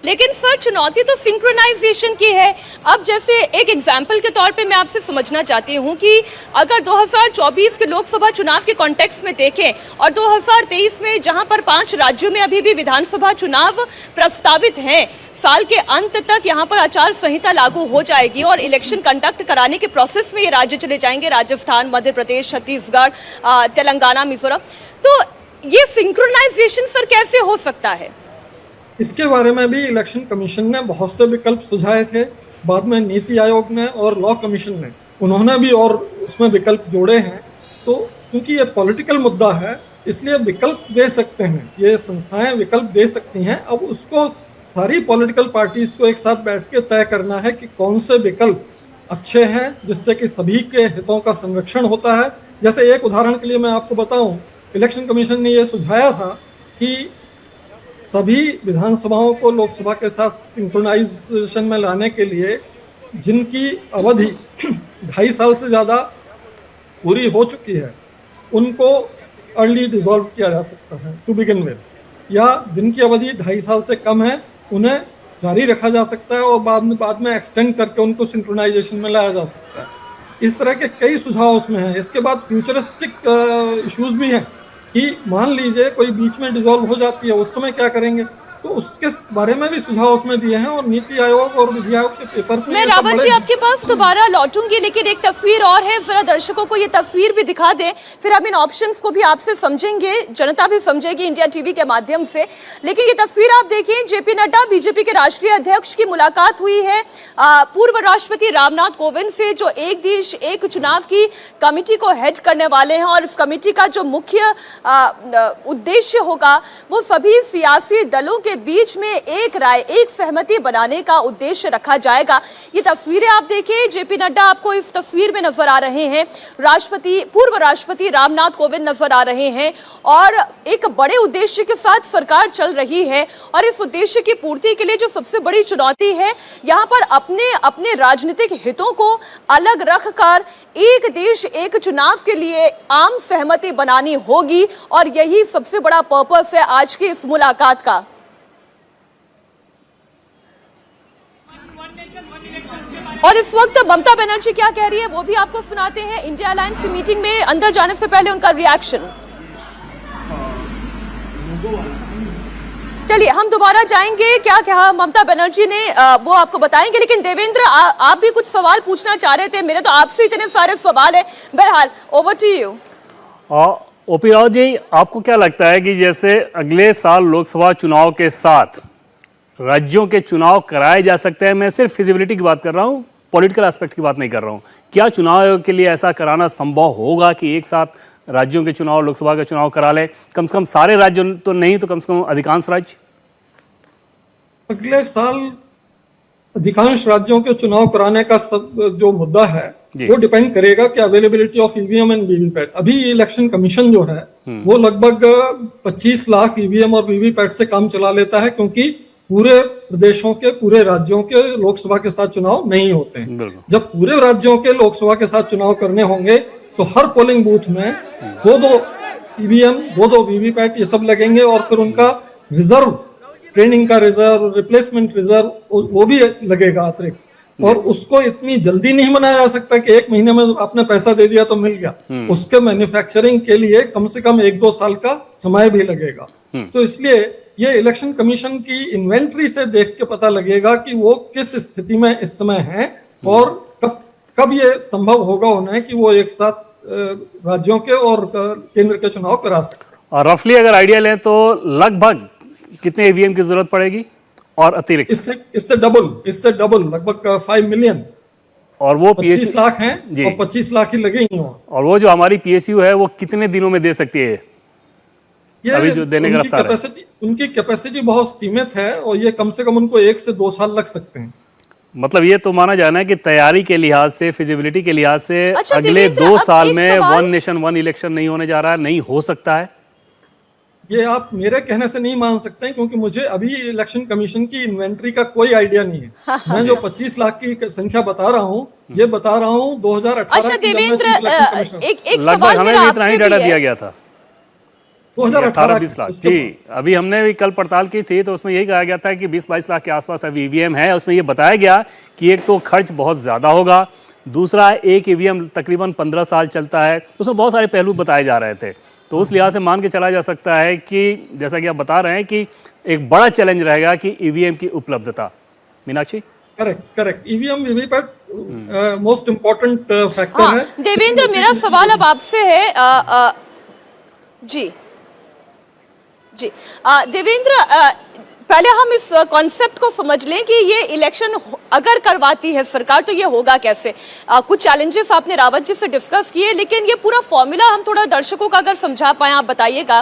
लेकिन सर चुनौती तो सिंक्रोनाइजेशन की है। अब जैसे एक एग्जाम्पल के तौर पे मैं आपसे समझना चाहती हूँ कि अगर 2024 के लोकसभा चुनाव के कॉन्टेक्स्ट में देखें और 2023 में जहां पर 5 राज्यों में अभी भी विधानसभा चुनाव प्रस्तावित हैं, साल के अंत तक यहां पर आचार संहिता लागू हो जाएगी और इलेक्शन कंडक्ट कराने के प्रोसेस में ये राज्य चले जाएंगे, राजस्थान, मध्य प्रदेश, छत्तीसगढ़, तेलंगाना, मिजोरम। तो ये सिंक्रोनाइजेशन सर कैसे हो सकता है? इसके बारे में भी इलेक्शन कमीशन ने बहुत से विकल्प सुझाए थे। बाद में नीति आयोग ने और लॉ कमीशन ने उन्होंने भी और उसमें विकल्प जोड़े हैं। तो क्योंकि ये पॉलिटिकल मुद्दा है इसलिए विकल्प दे सकते हैं, ये संस्थाएं विकल्प दे सकती हैं। अब उसको सारी पॉलिटिकल पार्टीज को एक साथ बैठ के तय करना है कि कौन से विकल्प अच्छे हैं जिससे कि सभी के हितों का संरक्षण होता है। जैसे एक उदाहरण के लिए मैं आपको बताऊं, इलेक्शन कमीशन ने यह सुझाया था कि सभी विधानसभाओं को लोकसभा के साथ सिंक्रोनाइजेशन में लाने के लिए जिनकी अवधि 2.5 साल से ज़्यादा पूरी हो चुकी है उनको अर्ली डिसॉल्व किया जा सकता है टू बिगिन विद, या जिनकी अवधि 2.5 साल से कम है उन्हें जारी रखा जा सकता है और बाद में एक्सटेंड करके उनको सिंक्रोनाइजेशन में लाया जा सकता है। इस तरह के कई सुझाव उसमें हैं। इसके बाद फ्यूचरिस्टिक इश्यूज भी हैं कि मान लीजिए कोई बीच में डिसॉल्व हो जाती है, उस समय क्या करेंगे, तो उसके बारे में भी सुझाव उसमें दिए हैं। और नीति आयोग और विधि आयोग के पेपर्स में मैं रावत जी आपके पास दोबारा लौटूंगी, लेकिन एक तस्वीर और है, जरा दर्शकों को ये तस्वीर भी दिखा दें, फिर हम इन ऑप्शंस को भी आपसे समझेंगे, जनता भी समझेगी इंडिया टीवी के माध्यम से। लेकिन ये तस्वीर आप देखिए, जेपी नड्डा बीजेपी के राष्ट्रीय अध्यक्ष की मुलाकात हुई है पूर्व राष्ट्रपति रामनाथ कोविंद से, जो एक देश एक चुनाव की कमेटी को हेड करने वाले हैं। और इस कमेटी का जो मुख्य उद्देश्य होगा वो सभी सियासी दलों के बीच में एक राय, एक सहमति बनाने का उद्देश्य रखा जाएगा। ये तस्वीरें आप देखिए, जेपी नड्डा आपको इस तस्वीर में नजर आ रहे हैं, पूर्व राष्ट्रपति रामनाथ कोविंद नजर आ रहे हैं और एक बड़े उद्देश्य के साथ सरकार चल रही है। और इस उद्देश्य की पूर्ति के लिए जो सबसे बड़ी चुनौती है, यहाँ पर अपने राजनीतिक हितों को अलग रखकर एक देश एक चुनाव के लिए आम सहमति बनानी होगी और यही सबसे बड़ा पर्पस है आज की इस मुलाकात का। और इस वक्त ममता बनर्जी क्या कह रही है वो भी आपको सुनाते हैं। इंडिया अलायंस की मीटिंग में अंदर जाने से पहले उनका रिएक्शन। चलिए हम दोबारा जाएंगे, क्या कहा ममता बनर्जी ने वो आपको बताएंगे। लेकिन देवेंद्र आप भी कुछ सवाल पूछना चाह रहे थे, मेरे तो आपसे इतने सारे सवाल है। बहरहाल over to you. OP Rao ji, आपको क्या लगता है कि जैसे अगले साल लोकसभा चुनाव के साथ राज्यों के चुनाव कराए जा सकते हैं, मैं सिर्फ फिजिबिलिटी की बात कर रहा हूँ, पॉलिटिकल एस्पेक्ट की बात नहीं कर रहा हूँ, क्या चुनाव आयोग के लिए ऐसा कराना संभव होगा कि एक साथ राज्यों के चुनाव, लोकसभा के चुनाव करा ले? कम से कम सारे राज्य तो नहीं तो कम से कम अधिकांश राज्य। अगले साल अधिकांश राज्यों के चुनाव कराने का जो मुद्दा है वो डिपेंड करेगा कि availability of EVM and VVPAT. अभी इलेक्शन कमीशन जो है वो लगभग 25 लाख ईवीएम और वीवीपैट से काम चला लेता है, क्योंकि पूरे प्रदेशों के, पूरे राज्यों के लोकसभा के साथ चुनाव नहीं होते हैं। जब पूरे राज्यों के लोकसभा के साथ चुनाव करने होंगे तो हर पोलिंग बूथ में 2-2 ईवीएम, 2-2 वीवीपैट ये सब लगेंगे और फिर उनका रिजर्व, ट्रेनिंग का रिजर्व, रिप्लेसमेंट रिजर्व वो भी लगेगा अतिरिक्त। और उसको इतनी जल्दी नहीं बनाया जा सकता कि 1 महीने में आपने पैसा दे दिया तो मिल गया। उसके मैन्युफैक्चरिंग के लिए कम से कम 1-2 साल का समय भी लगेगा। तो इसलिए ये इलेक्शन कमीशन की इन्वेंट्री से देख के पता लगेगा कि वो किस स्थिति में इस समय है और कब ये संभव होगा उन्हें कि वो एक साथ राज्यों के और केंद्र के चुनाव करा सकते। और रफली अगर आइडिया लें तो लगभग कितने ईवीएम की जरूरत पड़ेगी और अतिरिक्त? इससे डबल लगभग 5 मिलियन। और वो 25 लाख हैं और 25 लाख ही लगेंगे। और वो जो हमारी पीएसयू है वो कितने दिनों में दे सकती है? अभी जो देने का रफ्तार है, उनकी कैपेसिटी बहुत सीमित है और ये कम से कम उनको 1 से 2 साल लग सकते हैं। मतलब ये तो माना जाना है कि तैयारी के लिहाज से, फिजिबिलिटी के लिहाज से अगले 2 साल में 1 नेशन 1 इलेक्शन नहीं होने जा रहा है, नहीं हो सकता है। ये आप मेरे कहने से नहीं मान सकते हैं, क्योंकि मुझे अभी इलेक्शन कमीशन की इन्वेंट्री का कोई आइडिया नहीं है। मैं जो 25 लाख की संख्या बता रहा हूँ, ये बता रहा हूँ 2018। अच्छा देवेंद्र, एक लगभग सवाल हमें मेरा इतना ही आपसे डाटा भी दिया है। गया था। 2018 20 लाख जी। अभी हमने भी कल पड़ताल की थी तो उसमें यही कहा गया था कि 20-22 लाख के आसपास अभी ईवीएम है। उसमें ये बताया गया कि एक तो खर्च बहुत ज़्यादा होगा, दूसरा एक ईवीएम तकरीबन 15 साल चलता है, तो उसमें बहुत सारे पहलू बताए जा रहे थे। तो उस लिहाज से मान के चला जा सकता है कि जैसा कि आप बता रहे हैं कि एक बड़ा चैलेंज रहेगा कि ईवीएम की उपलब्धता। Meenakshi, correct EVM VVPAT most important factor हाँ है। देवेंद्र, मेरा सवाल अब आपसे है जी जी देवेंद्र, पहले हम इस कॉन्सेप्ट को समझ लें कि ये इलेक्शन अगर करवाती है सरकार तो ये होगा कैसे। कुछ चैलेंजेस आपने रावत जी से डिस्कस किए, लेकिन ये पूरा फॉर्मूला हम थोड़ा दर्शकों का अगर समझा पाए, आप बताइएगा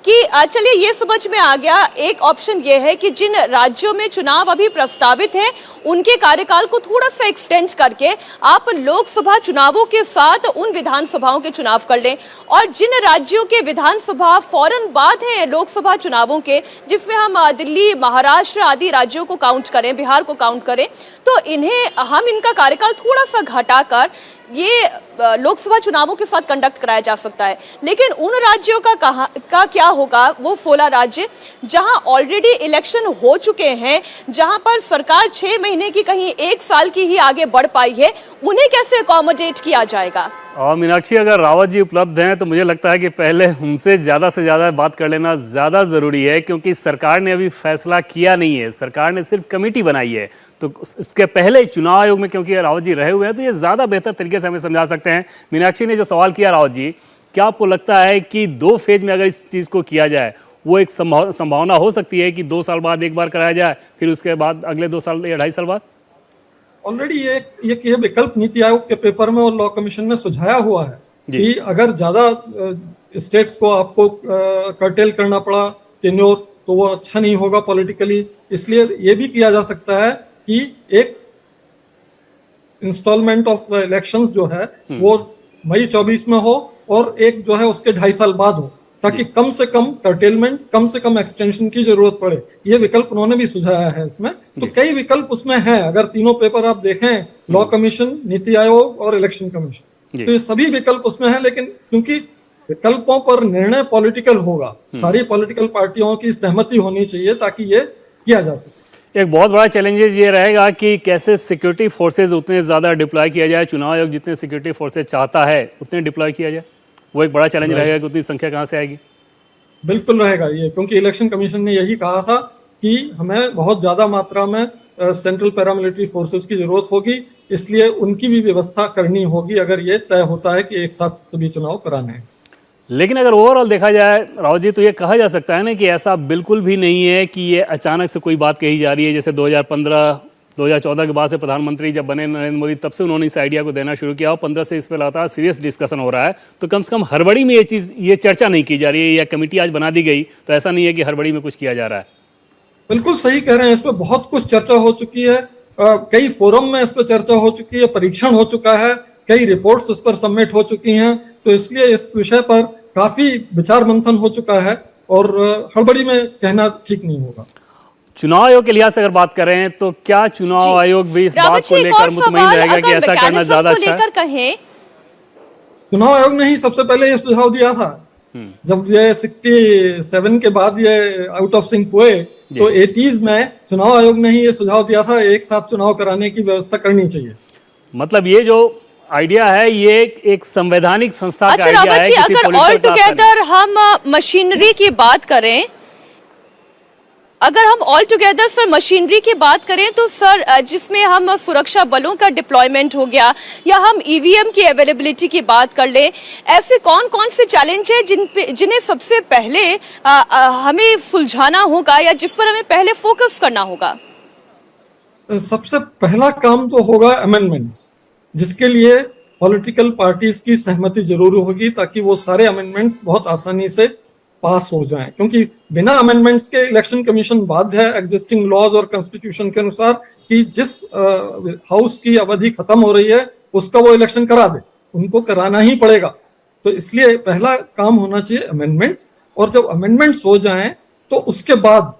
कि चलिए ये समझ में आ गया। एक ऑप्शन ये है कि जिन राज्यों में चुनाव अभी प्रस्तावित है उनके कार्यकाल को थोड़ा सा एक्सटेंड करके आप लोकसभा चुनावों के साथ उन विधानसभाओं के चुनाव कर लें, और जिन राज्यों के विधानसभा फौरन बाद हैं लोकसभा चुनावों के, जिसमें हम दिल्ली, महाराष्ट्र आदि राज्यों को काउंट करें, बिहार को काउंट करें, तो इन्हें हम इनका कार्यकाल थोड़ा सा घटाकर ये लोकसभा चुनावों के साथ कंडक्ट कराया जा सकता है। लेकिन उन राज्यों का क्या होगा, वो 16 राज्य जहां ऑलरेडी इलेक्शन हो चुके हैं, जहां पर सरकार 6 महीने की कहीं 1 साल की ही आगे बढ़ पाई है, उन्हें कैसे अकोमोडेट किया जाएगा? और मीनाक्षी, अगर रावत जी उपलब्ध हैं तो मुझे लगता है कि पहले उनसे ज़्यादा से ज़्यादा बात कर लेना ज़्यादा ज़रूरी है, क्योंकि सरकार ने अभी फैसला किया नहीं है, सरकार ने सिर्फ कमेटी बनाई है। तो इसके पहले चुनाव आयोग में क्योंकि रावत जी रहे हुए हैं तो ये ज़्यादा बेहतर तरीके से हमें समझा सकते हैं। मीनाक्षी ने जो सवाल किया रावत जी, क्या आपको लगता है कि 2 फेज में अगर इस चीज़ को किया जाए, वो एक संभावना हो सकती है कि 2 साल बाद एक बार कराया जाए, फिर उसके बाद अगले 2 साल या 2.5 साल बाद? ऑलरेडी ये विकल्प नीति आयोग के पेपर में और लॉ कमीशन ने सुझाया हुआ है कि अगर ज्यादा स्टेट्स को आपको कर्टेल करना पड़ा टेन्योर तो वो अच्छा नहीं होगा पॉलिटिकली। इसलिए ये भी किया जा सकता है कि एक इंस्टॉलमेंट ऑफ इलेक्शंस जो है वो मई 24 में हो और एक जो है उसके 2.5 साल बाद हो, ताकि कम से कम कर्टेलमेंट, कम से कम एक्सटेंशन की जरूरत पड़े। ये विकल्प उन्होंने भी सुझाया है इसमें। तो कई विकल्प उसमें हैं, अगर तीनों पेपर आप देखें, लॉ कमीशन, नीति आयोग और इलेक्शन कमीशन, तो ये सभी विकल्प उसमें हैं। लेकिन क्योंकि विकल्पों पर निर्णय पॉलिटिकल होगा, सारी पॉलिटिकल पार्टियों की सहमति होनी चाहिए ताकि ये किया जा सके। एक बहुत बड़ा चैलेंजेस ये रहेगा कि कैसे सिक्योरिटी फोर्सेज उतने ज़्यादा डिप्लॉय किया जाए, चुनाव आयोग जितने सिक्योरिटी फोर्सेज चाहता है उतने डिप्लॉय किया जाए, वो एक बड़ा चैलेंज रहेगा कि उतनी संख्या कहाँ से आएगी। बिल्कुल रहेगा ये, क्योंकि इलेक्शन कमीशन ने यही कहा था कि हमें बहुत ज्यादा मात्रा में सेंट्रल पैरामिलिट्री फोर्सेस की जरूरत होगी, इसलिए उनकी भी व्यवस्था करनी होगी अगर ये तय होता है कि एक साथ सभी चुनाव कराने हैं। लेकिन अगर ओवरऑल देखा जाए राव जी, तो ये कहा जा सकता है ना कि ऐसा बिल्कुल भी नहीं है कि ये अचानक से कोई बात कही जा रही है। जैसे 2015-2014 के बाद से प्रधानमंत्री जब बने नरेंद्र मोदी, तब से उन्होंने इस आइडिया को देना शुरू किया और 15 से इस पर लगातार सीरियस डिस्कशन हो रहा है। तो कम से कम हड़बड़ी में ये चर्चा नहीं की जा रही है, या कमेटी आज बना दी गई तो ऐसा नहीं है कि हड़बड़ी में कुछ किया जा रहा है। बिल्कुल सही कह रहे हैं, इस पर बहुत कुछ चर्चा हो चुकी है, कई फोरम में इस पर चर्चा हो चुकी है, परीक्षण हो चुका है, कई रिपोर्ट्स इस पर सबमिट हो चुकी हैं। तो इसलिए इस विषय पर काफी विचार मंथन हो चुका है और हड़बड़ी में कहना ठीक नहीं होगा। चुनाव आयोग के लिहाज से अगर बात करें तो क्या चुनाव आयोग भी इस बात को लेकर मुतमईन रहेगा कि ऐसा करना ज्यादा अच्छा है? चुनाव आयोग ने ही सबसे पहले ये सुझाव दिया था जब ये 67 के बाद ये आउट ऑफ सिंक हुए, तो 80s में चुनाव आयोग ने ही ये सुझाव दिया था एक साथ चुनाव कराने की व्यवस्था करनी चाहिए। मतलब ये जो आइडिया है ये एक संवैधानिक संस्था का आइडिया है। अगर ऑल टुगेदर हम मशीनरी की बात करें, अगर हम ऑल टुगेदर सर मशीनरी की बात करें तो सर जिसमें हम सुरक्षा बलों का डिप्लॉयमेंट हो गया या हम ईवीएम की अवेलेबिलिटी की बात कर लें, ऐसे कौन कौन से चैलेंज है जिन्हें सबसे पहले हमें सुलझाना होगा या जिस पर हमें पहले फोकस करना होगा? सबसे पहला काम तो होगा अमेंडमेंट्स, जिसके लिए पॉलिटिकल पार्टीज की सहमति जरूर होगी ताकि वो सारे अमेंडमेंट्स बहुत आसानी से पास हो जाएं, क्योंकि बिना अमेंडमेंट्स के इलेक्शन कमीशन बाध्य है एग्जिस्टिंग लॉज और कॉन्स्टिट्यूशन के अनुसार कि जिस हाउस की अवधि खत्म हो रही है उसका वो इलेक्शन करा दे, उनको कराना ही पड़ेगा। तो इसलिए पहला काम होना चाहिए अमेंडमेंट्स, और जब अमेंडमेंट्स हो जाएं तो उसके बाद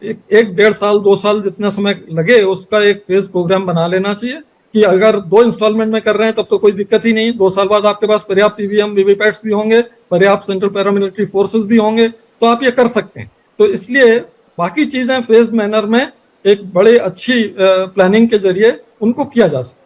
एक 1.5 साल 2 साल जितना समय लगे उसका एक फेज प्रोग्राम बना लेना चाहिए कि अगर 2 इंस्टॉलमेंट में कर रहे हैं तब तो कोई दिक्कत ही नहीं, 2 साल बाद आपके पास पर्याप्त ईवीएम वीवीपैट्स भी होंगे, पर्याप्त सेंट्रल पैरामिलिट्री फोर्सेस भी होंगे, तो आप ये कर सकते हैं। तो इसलिए बाकी चीजें फेज मैनर में एक बड़े अच्छी प्लानिंग के जरिए उनको किया जा सकता है।